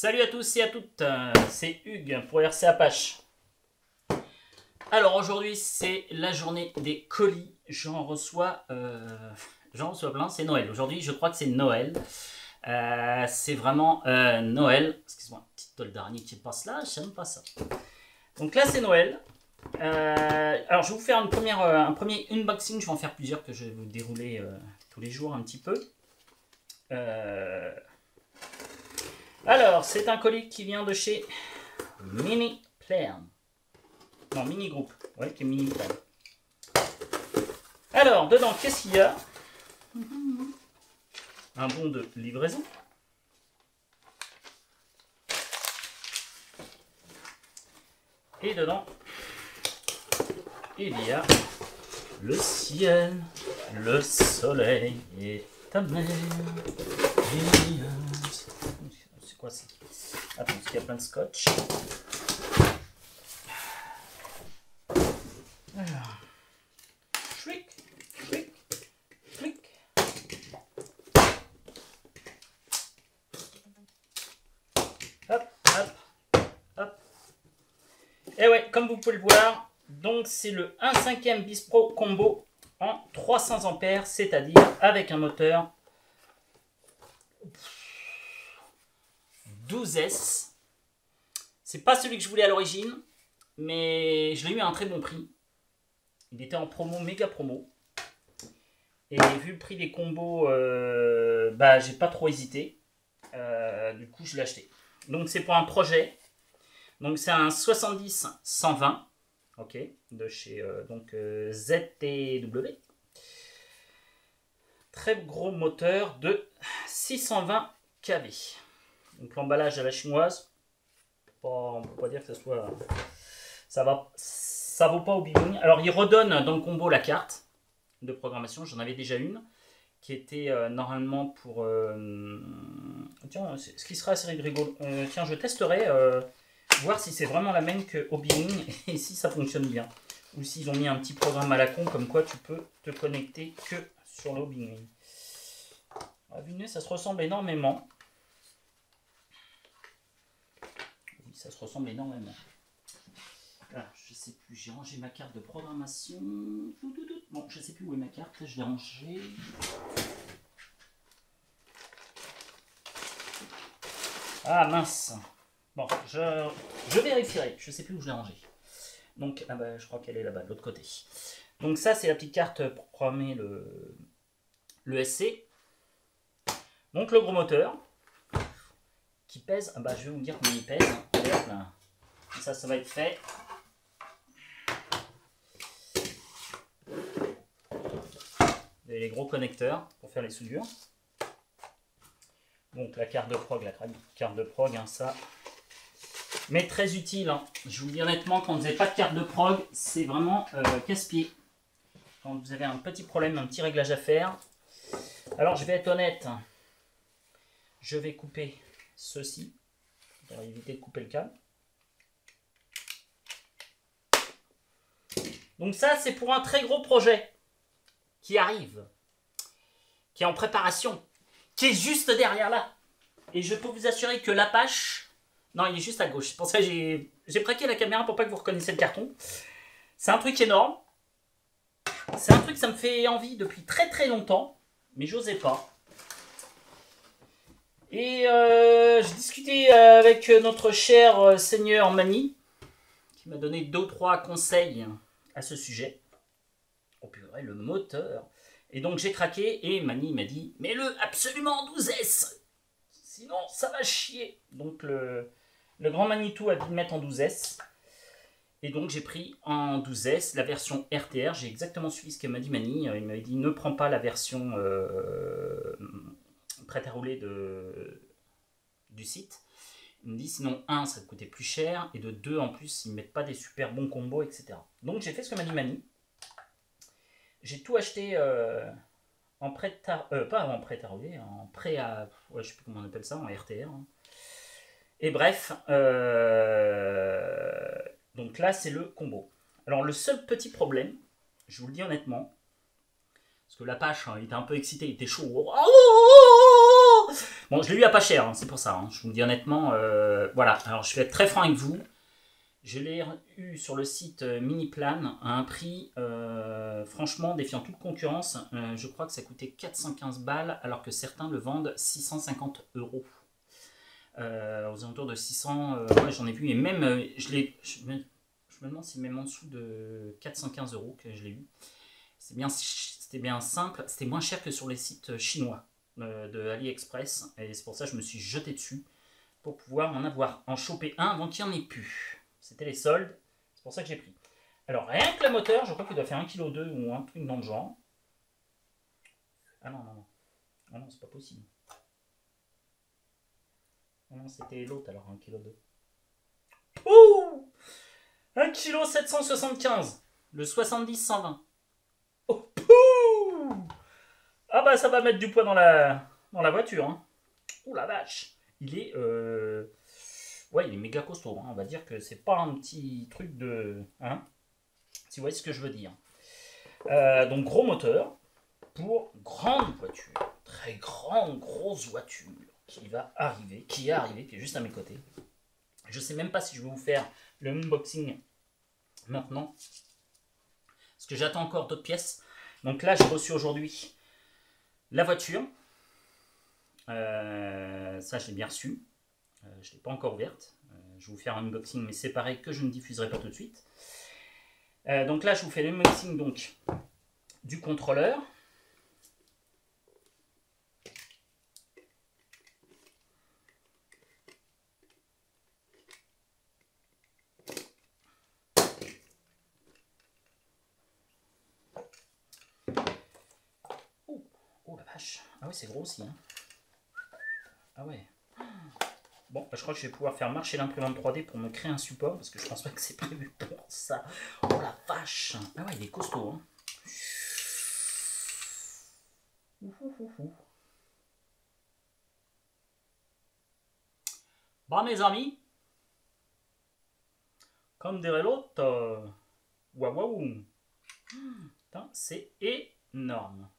Salut à tous et à toutes, c'est Hugues pour RC Apache. Alors aujourd'hui c'est la journée des colis, j'en reçois plein, c'est Noël. Aujourd'hui je crois que c'est Noël, c'est vraiment Noël. Excuse-moi, petite toile d'araignée qui passe là, j'aime pas ça. Donc là c'est Noël. Alors je vais vous faire un premier unboxing, je vais en faire plusieurs que je vais vous dérouler tous les jours un petit peu. Alors, c'est un colis qui vient de chez Mini Plan. Non, Mini Group. Ouais, qui est Mini Plan. Alors, dedans, qu'est-ce qu'il y a? Un bon de livraison. Et dedans, il y a le ciel, le soleil et ta mère. C'est quoi ça? Attends, parce qu'il y a plein de scotch. Alors. Shriek, shriek, shriek. Hop, hop, hop. Et ouais, comme vous pouvez le voir, donc c'est le 1/5 bis Pro combo en 300 ampères, c'est-à-dire avec un moteur 12S. C'est pas celui que je voulais à l'origine, mais je l'ai eu à un très bon prix. Il était en promo, méga promo. Et vu le prix des combos, j'ai pas trop hésité. Du coup, je l'ai acheté. Donc c'est pour un projet. Donc c'est un 70-120, ok, de chez ZTW. Très gros moteur de 620 kV. Donc l'emballage à la chinoise, on ne peut pas dire que ça vaut pas au bing. Alors il redonne dans le combo la carte de programmation, j'en avais déjà une, qui était normalement pour... tiens, ce qui sera assez rigolo. Tiens, je testerai, voir si c'est vraiment la même que Obing et si ça fonctionne bien. Ou s'ils ont mis un petit programme à la con, comme quoi tu peux te connecter que sur l'Obing. À vue de nez, ça se ressemble énormément. Ça se ressemble énormément. Ah, je sais plus, j'ai rangé ma carte de programmation. Bon, je sais plus où est ma carte, je l'ai rangée. Ah mince. Bon, je vérifierai, je sais plus où je l'ai rangée. Donc, je crois qu'elle est là-bas, de l'autre côté. Donc ça, c'est la petite carte pour programmer le SC. Donc le gros moteur. Qui pèse, je vais vous dire combien il pèse. Ça va être fait. Vous avez les gros connecteurs pour faire les soudures. Donc la carte de prog, ça. Mais très utile. Hein. Je vous dis honnêtement, quand vous n'avez pas de carte de prog, c'est vraiment casse-pied. Quand vous avez un petit problème, un petit réglage à faire. Alors je vais être honnête. Je vais couper ceci pour éviter de couper le câble. Donc ça, c'est pour un très gros projet qui arrive, qui est en préparation, qui est juste derrière là. Et je peux vous assurer que l'Apache... Non, il est juste à gauche. C'est pour ça que j'ai braqué la caméra pour pas que vous reconnaissiez le carton. C'est un truc énorme. C'est un truc que ça me fait envie depuis très très longtemps, mais j'osais pas. Et j'ai discuté avec notre cher seigneur Mani, qui m'a donné 2 ou 3 conseils à ce sujet. Oh purée, le moteur. Et donc j'ai craqué et Mani m'a dit, mets-le absolument en 12S, sinon ça va chier. Donc le grand Manitou a dit de mettre en 12S. Et donc j'ai pris en 12S la version RTR. J'ai exactement suivi ce que m'a dit Mani. Il m'avait dit, ne prends pas la version... prête à rouler du site. Il me dit sinon 1 ça te coûtait plus cher et de 2 en plus ils ne mettent pas des super bons combos, etc. Donc j'ai fait ce que m'a dit Mani. J'ai tout acheté en prêt pas en prêt à rouler, en prêt à... Ouais, je sais plus comment on appelle ça, en RTR. Hein. Et bref, donc là c'est le combo. Alors le seul petit problème, je vous le dis honnêtement, parce que l'Apache, hein, il était un peu excité, il était chaud. Bon, je l'ai eu à pas cher, hein, c'est pour ça. Hein. Je vous le dis honnêtement. Voilà, alors je vais être très franc avec vous. Je l'ai eu sur le site Miniplan à un prix, franchement, défiant toute concurrence. Je crois que ça coûtait 415 balles, alors que certains le vendent 650 €. Aux alentours de 600, ouais, j'en ai vu. Et même, je me demande si même en dessous de 415 € que je l'ai eu. C'était bien simple. C'était moins cher que sur les sites chinois de AliExpress. Et c'est pour ça que je me suis jeté dessus pour pouvoir en choper un avant qu'il n'y en ait plus. C'était les soldes, c'est pour ça que j'ai pris. Alors, rien que le moteur, je crois qu'il doit faire 1,2 kg ou un truc dans le genre. Ah non, non, non. Ah non, c'est pas possible. Ah non, c'était l'autre alors, 1,2 kg. Ouh 1,775 kg. Le 70-120. Oh, pouh ah bah ça va mettre du poids dans la voiture. Hein. Ouh la vache. Il est... Ouais, il est méga costaud. Hein. On va dire que c'est pas un petit truc de... Hein, si vous voyez ce que je veux dire. Donc gros moteur pour grande voiture. Très grosse voiture qui va arriver, qui est arrivée, qui est juste à mes côtés. Je sais même pas si je vais vous faire le unboxing maintenant. Parce que j'attends encore d'autres pièces. Donc là, j'ai reçu aujourd'hui la voiture. Ça, je l'ai bien reçu. Je ne l'ai pas encore ouverte. Je vais vous faire un unboxing, mais c'est pareil que je ne diffuserai pas tout de suite. Donc là, je vous fais l'unboxing donc du contrôleur. Oh la vache. Ah ouais, c'est gros aussi. Hein. Ah ouais. Bon, je crois que je vais pouvoir faire marcher l'imprimante 3D pour me créer un support, parce que je pense pas que c'est prévu pour ça. Oh la vache. Ah ouais, il est costaud. Hein. Bon, mes amis, comme dirait l'autre, waouh, c'est énorme.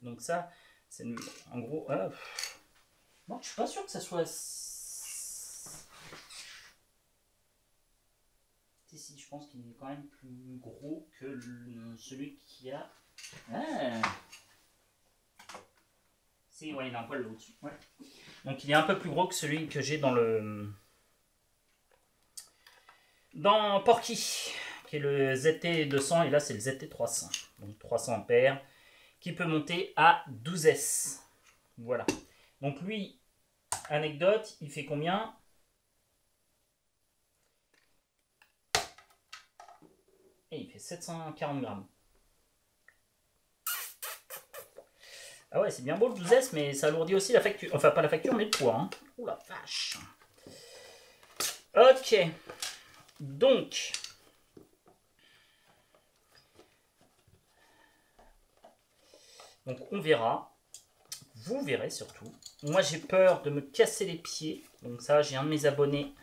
Donc ça, c'est en gros... bon, je suis pas sûr que ça soit... Si, je pense qu'il est quand même plus gros que celui qui a... Ah. Si, ouais, il a un poil au-dessus. Ouais. Donc il est un peu plus gros que celui que j'ai dans le... Dans Porky, qui est le ZT200, et là c'est le ZT300. Donc 300 ampères, qui peut monter à 12S. Voilà. Donc lui, anecdote, il fait combien? Et il fait 740 grammes. Ah ouais, c'est bien beau le 12S, mais ça alourdit aussi la facture. Enfin, pas la facture, mais le poids. Hein. Ouh la vache. Ok. Donc. On verra. Vous verrez surtout. Moi, j'ai peur de me casser les pieds. Donc ça, j'ai un de mes abonnés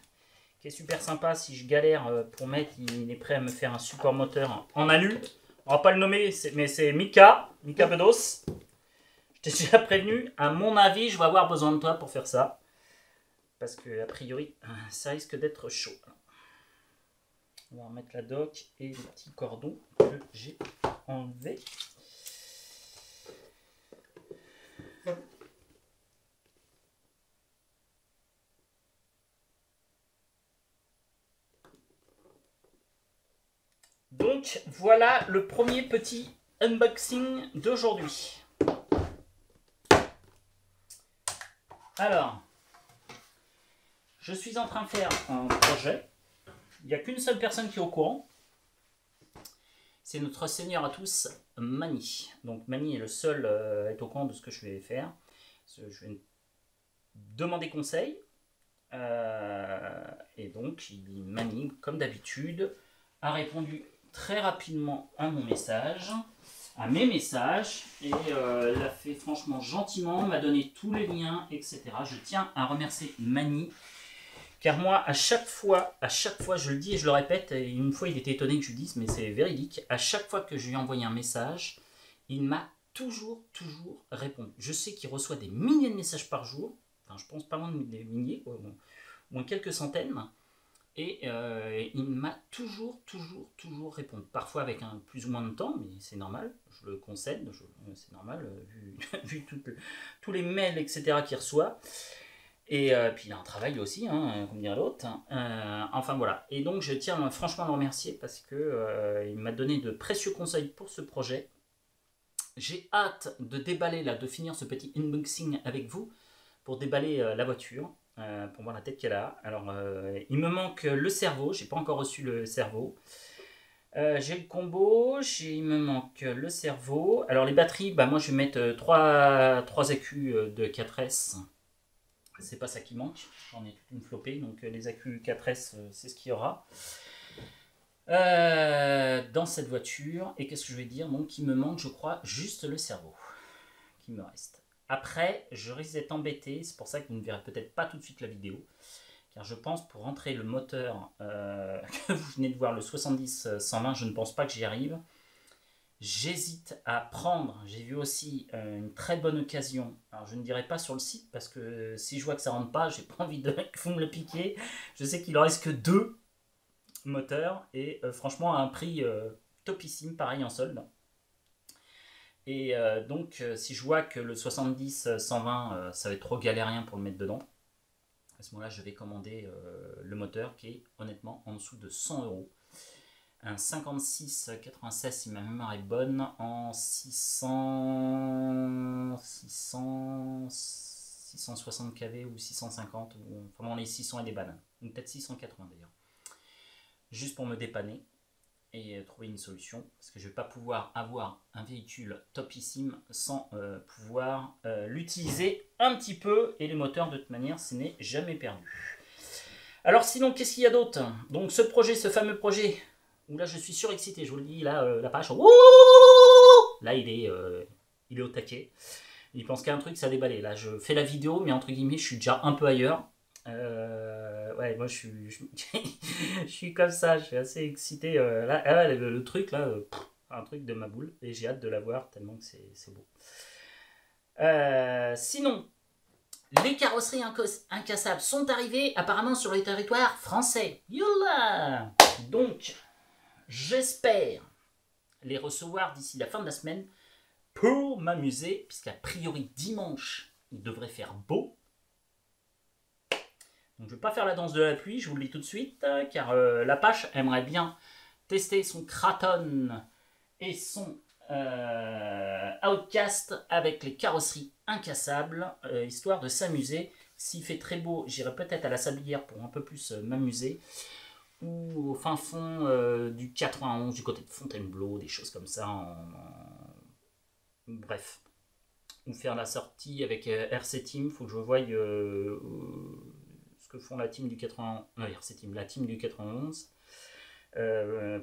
qui est super sympa. Si je galère pour mettre, il est prêt à me faire un support moteur en alu. On va pas le nommer, mais c'est Mika Bedos. Je t'ai déjà prévenu. À mon avis, je vais avoir besoin de toi pour faire ça. Parce que, a priori, ça risque d'être chaud. On va remettre la dock et le petit cordon que j'ai enlevé. Donc voilà le premier petit unboxing d'aujourd'hui. Alors, je suis en train de faire un projet. Il n'y a qu'une seule personne qui est au courant. C'est notre Seigneur à tous, Mani. Donc Mani est le seul à être au courant de ce que je vais faire. Je vais demander conseil. Et donc Mani, comme d'habitude, a répondu très rapidement à mon message, à mes messages, et l'a fait franchement gentiment, m'a donné tous les liens, etc. Je tiens à remercier Mani, car moi, à chaque fois, je le dis et je le répète, et une fois il était étonné que je dise, mais c'est véridique, à chaque fois que je lui ai envoyé un message, il m'a toujours répondre. Je sais qu'il reçoit des milliers de messages par jour, enfin je pense pas loin des milliers, au moins quelques centaines, et il m'a toujours répondu. Parfois avec un plus ou moins de temps, mais c'est normal, je le concède, c'est normal, vu tous les mails, etc. qu'il reçoit. Et puis il a un travail aussi, hein, comme dirait l'autre. Enfin voilà. Et donc je tiens franchement à le remercier parce que il m'a donné de précieux conseils pour ce projet. J'ai hâte de déballer là, de finir ce petit unboxing avec vous pour déballer la voiture, pour voir la tête qu'elle a. Alors il me manque le cerveau, j'ai pas encore reçu le cerveau. J'ai le combo, il me manque le cerveau. Alors les batteries, bah moi je vais mettre 3 accus de 4S. C'est pas ça qui manque, j'en ai toute une flopée, donc les accus 4S, c'est ce qu'il y aura dans cette voiture. Et qu'est-ce que je vais dire? Donc il me manque, je crois, juste le cerveau qui me reste. Après, je risque d'être embêté, c'est pour ça que vous ne verrez peut-être pas tout de suite la vidéo, car je pense pour rentrer le moteur que vous venez de voir, le 70-120, je ne pense pas que j'y arrive. J'hésite à prendre, j'ai vu aussi une très bonne occasion, alors je ne dirai pas sur le site parce que si je vois que ça rentre pas, j'ai pas envie que vous me le piquiez. Je sais qu'il en reste que 2 moteurs et franchement à un prix topissime, pareil en solde. Et donc si je vois que le 70-120 ça va être trop galérien pour le mettre dedans, à ce moment là je vais commander le moteur qui est honnêtement en dessous de 100 €. Un 56-96 si ma mémoire est bonne, en 660 kV ou 650, ou enfin les 600 et des bananes, ou peut-être 680 d'ailleurs, juste pour me dépanner et trouver une solution, parce que je ne vais pas pouvoir avoir un véhicule topissime sans pouvoir l'utiliser un petit peu, et les moteurs de toute manière ce n'est jamais perdu. Alors sinon qu'est-ce qu'il y a d'autre? Donc ce projet, ce fameux projet, où là je suis surexcité, je vous le dis, là la page, là il est au taquet, il pense qu'à un truc, ça a déballé. Là je fais la vidéo, mais entre guillemets je suis déjà un peu ailleurs. Ouais, moi je suis comme ça, je suis assez excité. Là, le truc là, un truc de ma boule, et j'ai hâte de la voir tellement que c'est beau. Sinon, les carrosseries incassables sont arrivées apparemment sur les territoires français. Youla! Donc j'espère les recevoir d'ici la fin de la semaine pour m'amuser, puisqu'a priori dimanche il devrait faire beau. Donc je ne vais pas faire la danse de la pluie, je vous le dis tout de suite, car l'Apache aimerait bien tester son Kraton et son Outcast avec les carrosseries incassables, histoire de s'amuser. S'il fait très beau, j'irai peut-être à la Sablière pour un peu plus m'amuser, ou au fin fond du 91, du côté de Fontainebleau, des choses comme ça. Bref, ou faire la sortie avec RC Team, il faut que je voie ce que font la team du 91, non, RC Team, la team du 91,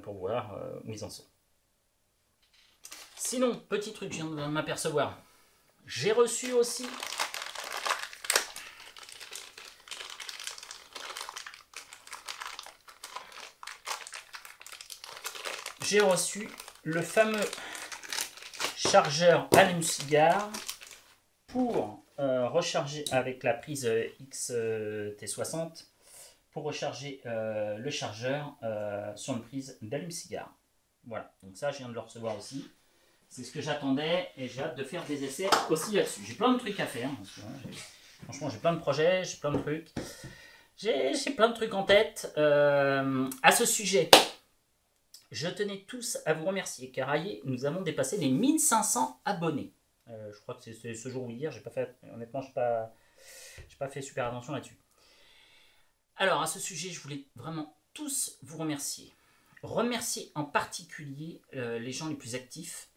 pour voir où ils en sont. Sinon, petit truc, je viens de m'apercevoir, j'ai reçu aussi le fameux chargeur allume-cigare pour recharger avec la prise XT60, pour recharger le chargeur sur une prise d'allume-cigare. Voilà, donc ça je viens de le recevoir aussi. C'est ce que j'attendais et j'ai hâte de faire des essais aussi là-dessus. J'ai plein de trucs à faire. Franchement, j'ai plein de projets, j'ai plein de trucs. J'ai plein de trucs en tête. À ce sujet, je tenais tous à vous remercier car nous avons dépassé les 1500 abonnés. Je crois que c'est ce jour ou hier. Honnêtement, je n'ai pas fait super attention là-dessus. Alors, à ce sujet, je voulais vraiment tous vous remercier. Remercier en particulier les gens les plus actifs.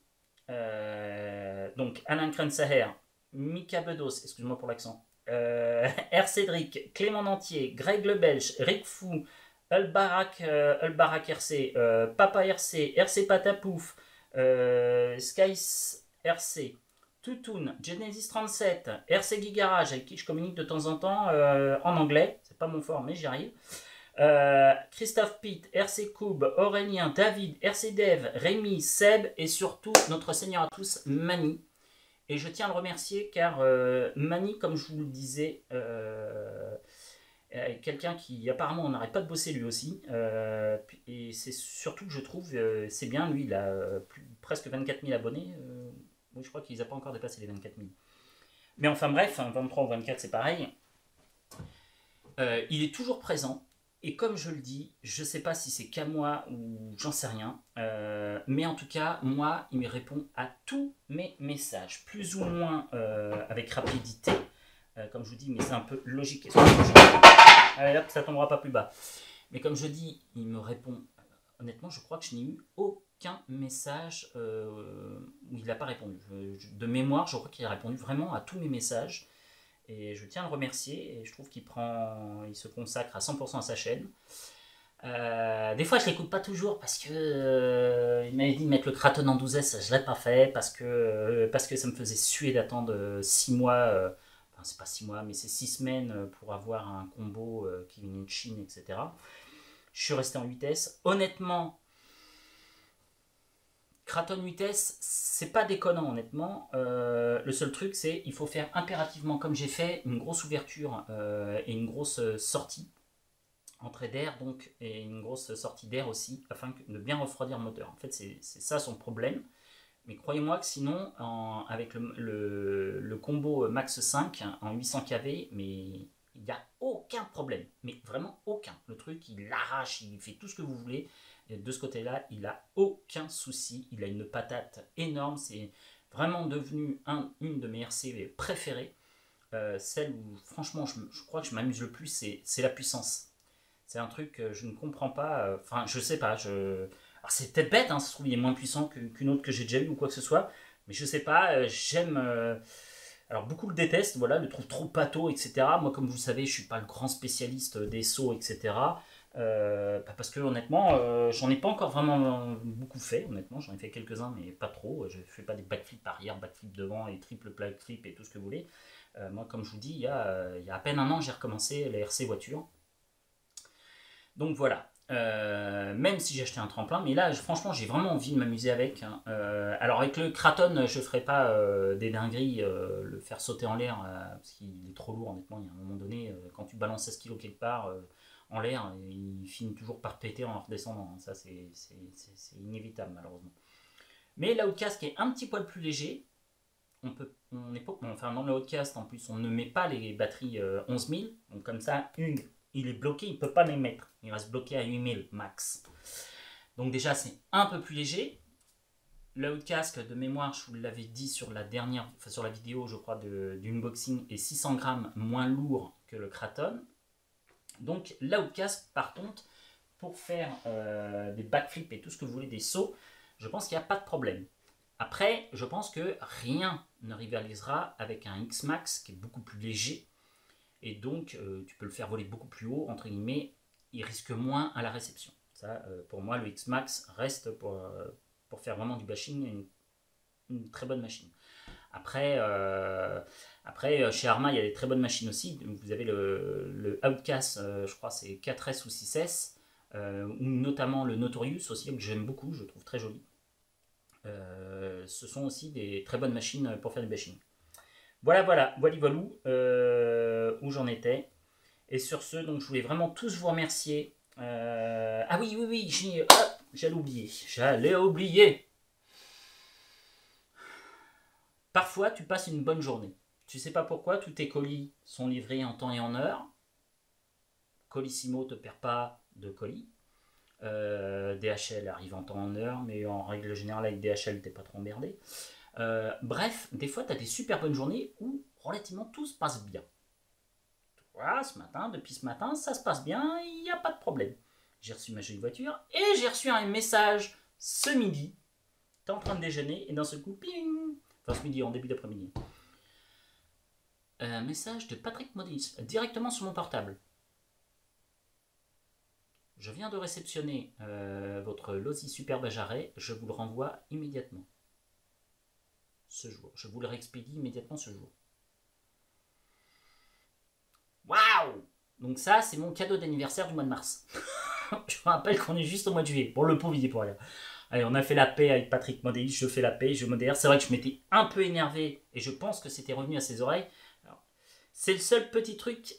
Donc Alain Krensaher, Mika Bedos, excuse-moi pour l'accent, R. Cédric, Clément Nantier, Greg Le Belge, Rick Fou, Ulbarak RC, Papa RC, RC Patapouf, Skies RC, Toutoun, Genesis 37, RC Guy Garage, avec qui je communique de temps en temps en anglais, c'est pas mon fort mais j'y arrive. Christophe Pitt, RC Koub, Aurélien, David, RC Dev, Rémi, Seb et surtout notre Seigneur à tous, Mani. Et je tiens à le remercier car Mani, comme je vous le disais, quelqu'un qui apparemment on n'arrête pas de bosser lui aussi. Et c'est surtout que je trouve, c'est bien, lui il a presque 24 000 abonnés. Oui, je crois qu'il n'a pas encore dépassé les 24 000. Mais enfin bref, 23 ou 24 c'est pareil. Il est toujours présent. Et comme je le dis, je ne sais pas si c'est qu'à moi ou j'en sais rien, mais en tout cas, moi, il me répond à tous mes messages, plus ou moins avec rapidité, comme je vous dis, mais c'est un peu logique. Allez hop, ça tombera pas plus bas. Mais comme je dis, il me répond, honnêtement, je crois que je n'ai eu aucun message où il n'a pas répondu. De mémoire, je crois qu'il a répondu vraiment à tous mes messages. Et je tiens à le remercier, et je trouve qu'il se consacre à 100% à sa chaîne. Des fois, je l'écoute pas toujours parce que il m'avait dit de mettre le Kraton en 12S, je l'ai pas fait parce que ça me faisait suer d'attendre 6 mois. Enfin, c'est pas 6 mois, mais c'est 6 semaines pour avoir un combo qui vient de Chine, etc. Je suis resté en 8S. Honnêtement, Kraton 8S, c'est pas déconnant honnêtement. Le seul truc, c'est il faut faire impérativement, comme j'ai fait, une grosse ouverture et une grosse sortie, entrée d'air donc, et une grosse sortie d'air aussi, afin de bien refroidir le moteur. En fait, c'est ça son problème. Mais croyez-moi que sinon, avec le combo Max 5 en 800 kV, mais il n'y a aucun problème. Mais vraiment aucun. Le truc, il l'arrache, il fait tout ce que vous voulez. Et de ce côté-là, il n'a aucun souci. Il a une patate énorme. C'est vraiment devenu une de mes RC préférées. Celle où, franchement, je crois que je m'amuse le plus, c'est la puissance. C'est un truc que je ne comprends pas. Enfin, je sais pas. Alors, c'est peut-être bête, hein, ça se trouve, il est moins puissant qu'une autre que j'ai déjà eu ou quoi que ce soit. Mais je sais pas. J'aime. Alors, beaucoup le détestent, voilà, le trouvent trop pâteau, etc. Moi, comme vous le savez, je suis pas le grand spécialiste des sauts, etc. Parce que honnêtement, j'en ai pas encore vraiment beaucoup fait. Honnêtement, j'en ai fait quelques-uns, mais pas trop. Je fais pas des backflips arrière, backflip devant et triple backflip et tout ce que vous voulez. Moi, comme je vous dis, il y a à peine un an, j'ai recommencé les RC voitures. Donc voilà. Même si j'ai acheté un tremplin, mais là, franchement, j'ai vraiment envie de m'amuser avec. Hein. Alors avec le Kraton, je ferai pas des dingueries, le faire sauter en l'air, parce qu'il est trop lourd, honnêtement. Il y a un moment donné, quand tu balances 16 kg quelque part en l'air, il finit toujours par péter en redescendant. Ça, c'est inévitable, malheureusement. Mais l'Outcast qui est un petit poil plus léger, enfin dans le Outcast, en plus, on ne met pas les batteries 11 000. Donc comme ça, il est bloqué, il ne peut pas les mettre. Il reste bloqué à 8000 max. Donc déjà, c'est un peu plus léger. Le Outcast, de mémoire, je vous l'avais dit sur la vidéo, je crois, d'unboxing, est 600 grammes moins lourd que le Kraton. Donc l'Outcast, par contre, pour faire des backflips et tout ce que vous voulez, des sauts, je pense qu'il n'y a pas de problème. Après, je pense que rien ne rivalisera avec un X-Max qui est beaucoup plus léger. Et donc, tu peux le faire voler beaucoup plus haut, entre guillemets, il risque moins à la réception. Ça, pour moi, le X-Max reste pour faire vraiment du bashing une très bonne machine. Après, chez Arma, il y a des très bonnes machines aussi. Vous avez le Outcast, je crois c'est 4S ou 6S, ou notamment le Notorious aussi, que j'aime beaucoup, je trouve très joli. Ce sont aussi des très bonnes machines pour faire du bashing. Voilà, où j'en étais. Et sur ce, donc je voulais vraiment tous vous remercier. Ah oui, j'allais oublier. Parfois, tu passes une bonne journée. Tu sais pas pourquoi, tous tes colis sont livrés en temps et en heure. Colissimo te perd pas de colis. DHL arrive en temps et en heure, mais en règle générale avec DHL t'es pas trop emmerdé. Bref, des fois tu as des super bonnes journées où relativement tout se passe bien. Voilà, depuis ce matin, ça se passe bien, il n'y a pas de problème. J'ai reçu ma jolie voiture et j'ai reçu un message ce midi. T'es en train de déjeuner et d'un seul coup, ping. Enfin ce midi, en début d'après-midi. Un message de Patrick Modis, directement sur mon portable. Je viens de réceptionner votre Losi Super Bajaret, je vous le renvoie immédiatement. Ce jour. Je vous le réexpédie immédiatement ce jour. Waouh! Donc ça, c'est mon cadeau d'anniversaire du mois de mars. Je vous rappelle qu'on est juste au mois de juillet. Bon, le pauvre, il est pour rien. Allez, on a fait la paix avec Patrick Modélis, je fais la paix, je modère. C'est vrai que je m'étais un peu énervé et je pense que c'était revenu à ses oreilles. C'est le seul petit truc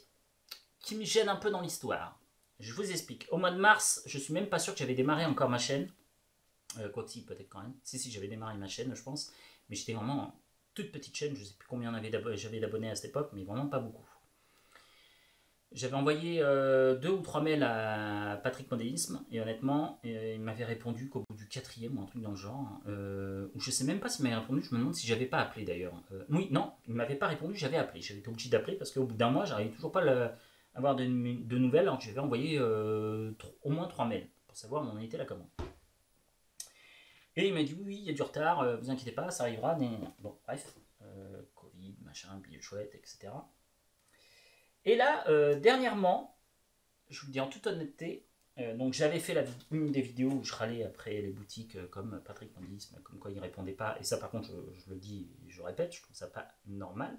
qui me gêne un peu dans l'histoire. Je vous explique. Au mois de mars, je suis même pas sûr que j'avais démarré encore ma chaîne. Quoi que si, peut-être quand même. Si, j'avais démarré ma chaîne, je pense. Mais j'étais vraiment en toute petite chaîne. Je sais plus combien j'avais d'abonnés à cette époque, mais vraiment pas beaucoup. J'avais envoyé 2 ou 3 mails à Patrick Modélisme et honnêtement, il m'avait répondu qu'au bout du 4e ou un truc dans le genre, ou je sais même pas s'il m'avait répondu, je me demande si j'avais pas appelé d'ailleurs. Oui, non, il m'avait pas répondu, j'avais appelé. J'avais été obligé d'appeler parce qu'au bout d'un mois, j'arrivais toujours pas à avoir de nouvelles alors que j'avais envoyé au moins 3 mails pour savoir où en était la commande. Et il m'a dit oui, il y a du retard, vous inquiétez pas, ça arrivera. Bon, bref, Covid, machin, billet chouette, etc. Et là, dernièrement, je vous le dis en toute honnêteté, donc j'avais fait une des vidéos où je râlais après les boutiques comme Patrick Modélisme, comme quoi il ne répondait pas. Et ça, par contre, je le dis et je répète, je trouve ça pas normal.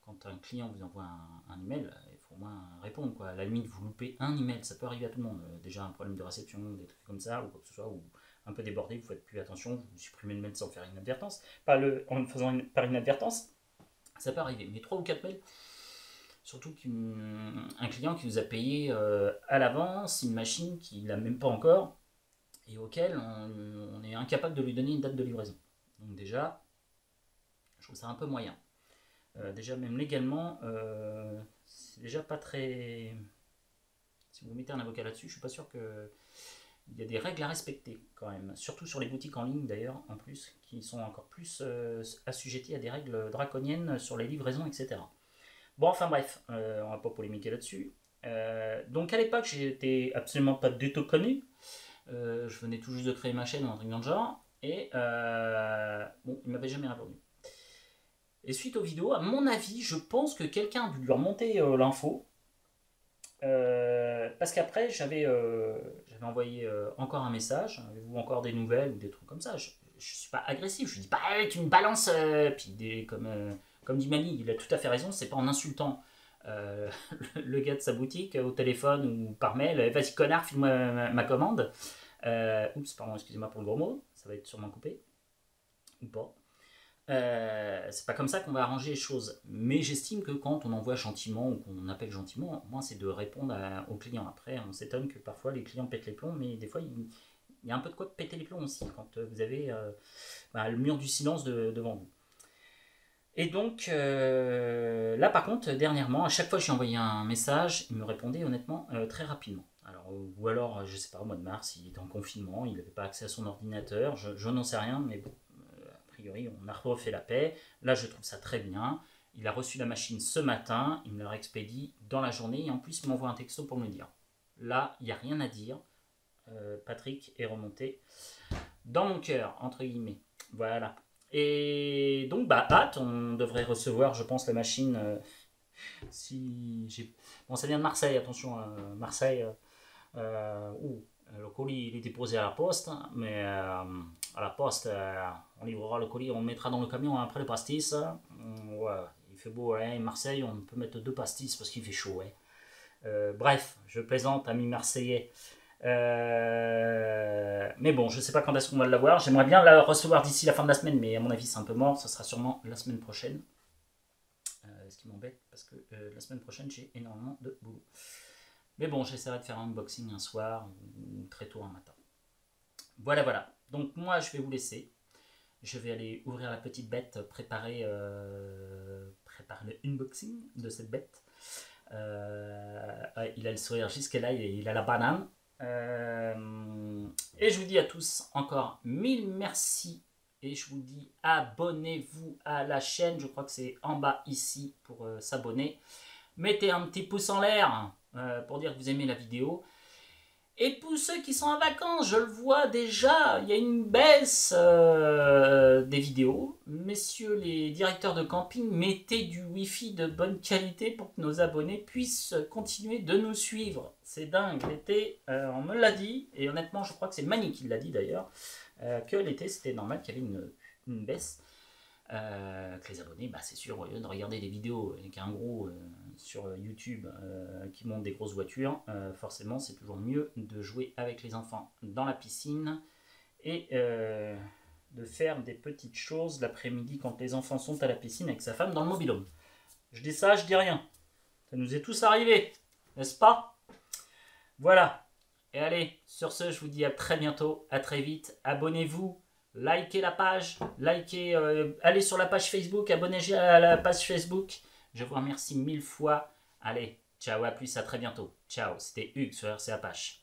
Quand un client vous envoie un email, il faut au moins répondre, quoi. À la limite, vous loupez un email, ça peut arriver à tout le monde. Déjà un problème de réception, des trucs comme ça, ou quoi que ce soit, ou un peu débordé, vous faites plus attention, vous supprimez le mail sans faire inadvertance, en le faisant par inadvertance, ça peut arriver. Mais 3 ou 4 mails, surtout qu'un client qui vous a payé à l'avance une machine qu'il n'a même pas encore et auquel on est incapable de lui donner une date de livraison. Donc déjà, je trouve ça un peu moyen. Déjà même légalement, c'est déjà pas très... Si vous mettez un avocat là-dessus, je suis pas sûr que... Il y a des règles à respecter quand même, surtout sur les boutiques en ligne d'ailleurs, en plus, qui sont encore plus assujetties à des règles draconiennes sur les livraisons, etc. Bon, enfin bref, on va pas polémiquer là-dessus. Donc à l'époque, j'étais absolument pas du tout connu. Je venais tout juste de créer ma chaîne ou un truc dans le genre. Et bon, il m'avait jamais répondu. Et suite aux vidéos, à mon avis, je pense que quelqu'un a dû lui remonter l'info. Parce qu'après, j'avais envoyé encore un message. Avez-vous encore des nouvelles ou des trucs comme ça? Je suis pas agressif. Je lui dis pas, hey, tu me balances. Puis comme dit Mani, il a tout à fait raison. C'est pas en insultant le gars de sa boutique au téléphone ou par mail. Vas-y connard, file-moi ma commande. Oups, pardon, excusez-moi pour le gros mot. Ça va être sûrement coupé. Ou pas. C'est pas comme ça qu'on va arranger les choses. Mais j'estime que quand on envoie gentiment ou qu'on appelle gentiment, moi c'est de répondre aux clients. Après, on s'étonne que parfois les clients pètent les plombs, mais des fois il y a un peu de quoi péter les plombs aussi quand vous avez le mur du silence devant vous. Et donc là par contre, dernièrement, à chaque fois que j'ai envoyé un message, il me répondait honnêtement très rapidement. Alors, ou alors, je sais pas, au mois de mars, il était en confinement, il n'avait pas accès à son ordinateur, je n'en sais rien, mais bon. On a refait la paix. Là, je trouve ça très bien. Il a reçu la machine ce matin. Il me la réexpédie dans la journée. Et en plus, il m'envoie un texto pour me le dire. Là, il n'y a rien à dire. Patrick est remonté dans mon cœur, entre guillemets. Voilà. Et donc, hâte. On devrait recevoir, je pense, la machine. Si j'ai... Bon, ça vient de Marseille. Attention, Marseille. Le colis il est déposé à la poste, mais à la poste, on livrera le colis, on mettra dans le camion après les pastis. Ouais, il fait beau, hein, Marseille, on peut mettre 2 pastis parce qu'il fait chaud. Hein. Bref, je plaisante, amis marseillais. Mais bon, je sais pas quand est-ce qu'on va l'avoir. J'aimerais bien la recevoir d'ici la fin de la semaine, mais à mon avis, c'est un peu mort. Ce sera sûrement la semaine prochaine. Ce qui m'embête parce que la semaine prochaine, j'ai énormément de boulot. Mais bon, j'essaierai de faire un unboxing un soir ou très tôt un matin. Voilà. Donc moi, je vais vous laisser. Je vais aller ouvrir la petite bête, préparer le unboxing de cette bête. Il a le sourire jusqu'à là, il a la banane. Et je vous dis à tous encore 1000 merci. Et je vous dis abonnez-vous à la chaîne. Je crois que c'est en bas ici pour s'abonner. Mettez un petit pouce en l'air pour dire que vous aimez la vidéo. Et pour ceux qui sont en vacances, je le vois déjà, il y a une baisse des vidéos. Messieurs les directeurs de camping, mettez du Wi-Fi de bonne qualité pour que nos abonnés puissent continuer de nous suivre. C'est dingue, l'été, on me l'a dit, et honnêtement, je crois que c'est Mani qui l'a dit d'ailleurs, que l'été, c'était normal qu'il y avait une baisse. Que les abonnés, c'est sûr, au lieu de regarder des vidéos avec un gros sur YouTube qui montent des grosses voitures, forcément c'est toujours mieux de jouer avec les enfants dans la piscine et de faire des petites choses l'après-midi quand les enfants sont à la piscine avec sa femme dans le mobil-home. Je dis ça, je dis rien. Ça nous est tous arrivé, n'est-ce pas? Voilà. Et allez, sur ce, je vous dis à très bientôt, à très vite. Abonnez-vous, likez la page, allez sur la page Facebook, abonnez-vous à la page Facebook. Je vous remercie 1000 fois. Allez, ciao, à plus, à très bientôt. Ciao, c'était Hugues sur RC Apache.